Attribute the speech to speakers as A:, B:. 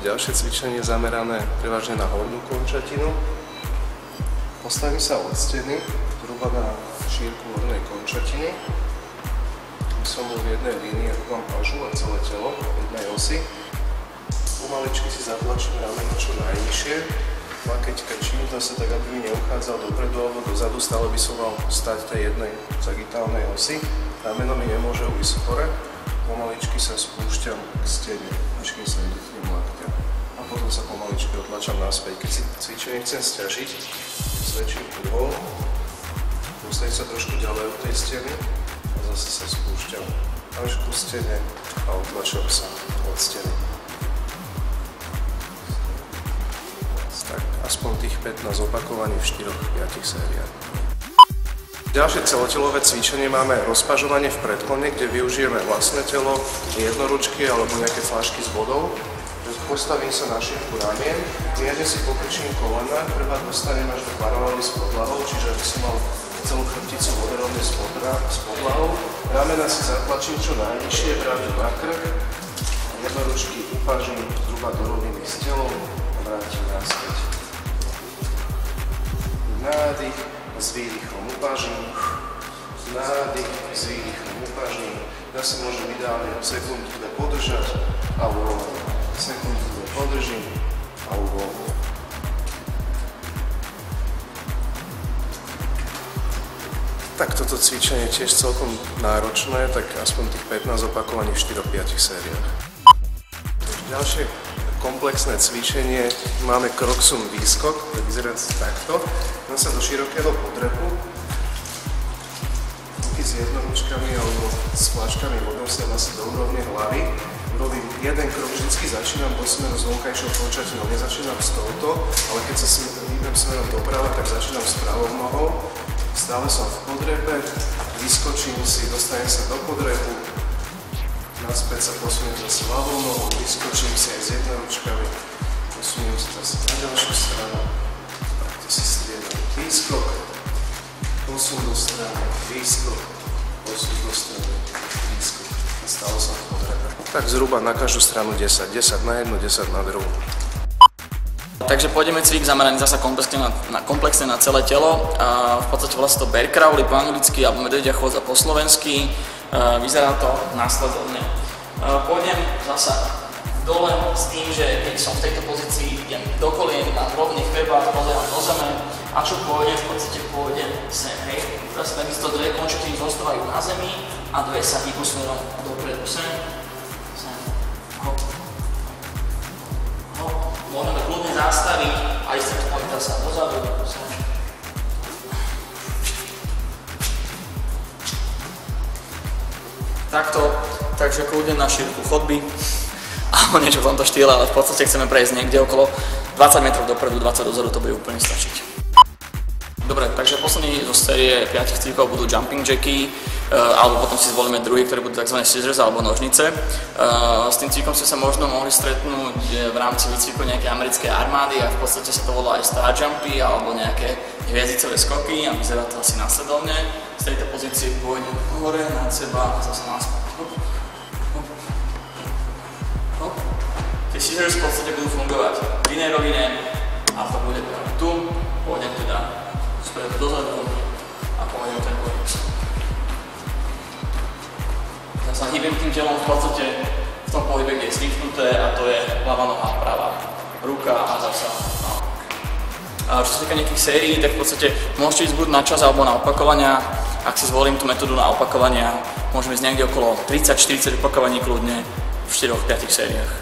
A: ďalšie cvičenie zamerané prevažne na hornú končatinu. Postavím sa od steny, zhruba na šírku hornej končatiny. Som bol v jednej línii, ako mám pažu a celé telo v jednej osi. Pomaličky si zatlačím rameno čo najnižšie. A keď krčím zase tak, aby mi neuchádzal dopredu alebo dozadu, stále by som mal stať v tej jednej sagitálnej osi. Rameno mi nemôže ujsť hore. Pomaličky sa spúšťam k stene, až kým sa nedotknem lakťa. A potom sa pomaličky otlačam naspäť. Keď si cvičenie chcem sťažiť, zväčším uhol, postavím sa trošku ďalej od tej steny a zase sa spúšťam až ku stene a otlačam sa od steny. Tak aspoň tých 15 opakovaní v 4-5 sériách. Ďalšie celotelové cvičenie máme rozpažovanie v predklone, kde využijeme vlastné telo, jednoručky alebo nejaké fľašky s vodou. Postavím sa na šírku ramien, mierne si pokrčím kolena, chrbát dostanem až do paralely s podlahou, čiže aby som mal celú chrbticu vodorovne s podlahou. Ramena si zatlačím čo najnižšie, vrátim na krk, jednoručky upážim zhruba do roviny s telom a vrátim naspäť. Nádych. S výdychom upážim, nádych, s výdychom upážim. Ja si môžem ideálne sekundu podržať a uvoľniť. Sekundu podržím a uvoľniť. Tak toto cvičenie je tiež celkom náročné, tak aspoň tých 15 opakovaní v 4-5 sériách. Ďalšie komplexné cvičenie máme kroksum výskok, to vyzerá takto. Dám sa do širokého podrepu. Ruky s jednoručkami alebo s fľaškami vodou sa asi do úrovne hlavy. Robím jeden krok, vždycky začínam do smeru s vonkajšou končatinou. Nezačínam s touto, ale keď sa hýbem smerom doprava, tak začínam s pravou nohou. Stále som v podrepe, vyskočím si, dostanem sa do podrepu. Naspäť sa posuniem zase ľavou nohou, vyskočím si aj s jednoručkami, posuniem sa zase na ďalšiu stranu, takto si striedam výskok, posun do strany, výskok, posun do strany, výskok. A stále som v podrepe. Tak zhruba na každú stranu 10, 10 na jednu, 10 na druhú.
B: Takže pôjdeme cvik zameraný zasa komplexne na celé telo. V podstate volá sa to bear crawly po anglicky alebo medvedia chôdza po slovensky. Vyzerá to následovne. Pôjdem zasa dole s tým, že keď som v tejto pozícii idem do kolien, mám rovný chrbát, pozerám do zeme a čo pôjdem, v podstate pôjdem sem, hej. Teraz takisto dve končatiny zostávajú na zemi a dve sa hýbu smerom dopredu, sem, hop, hop. Môžeme kľudne zastaviť a ísť to pôjde sa dozadu, sem. Takto, takže kľudne na šírku chodby alebo niečo v tomto štýle, ale v podstate chceme prejsť niekde okolo 20 metrov dopredu, 20 dozadu, to bude úplne stačiť. Dobre, takže poslední zo série 5 cvikov budú jumping jacky, alebo potom si zvolíme druhý, ktoré budú tzv. Scissors alebo nožnice. S tým cvikom ste sa možno mohli stretnúť v rámci výcviku nejakej americkej armády a v podstate sa to volá aj star jumpy alebo nejaké hviezdicové skoky a vyzerá to asi následovne. Z tejto pozície pôjdem hore, nad seba a zase naspäť. Hop, hop, hop. Tie scissors v podstate budú fungovať v inej rovine a to bude tu. Pôjdem teda spredu dozadu a pôjdem ten pohyb. Ja sa hýbem tým telom v podstate v tom pohybe, kde je zvyknuté a to je ľavá noha, pravá ruka a zasa naopak. Čo sa týka nejakých sérií, tak v podstate môžete ísť buď na čas alebo na opakovania. Ak si zvolím tú metódu na opakovania, môžeme ísť niekde okolo 30-40 opakovaní kľudne v 4-5 sériách.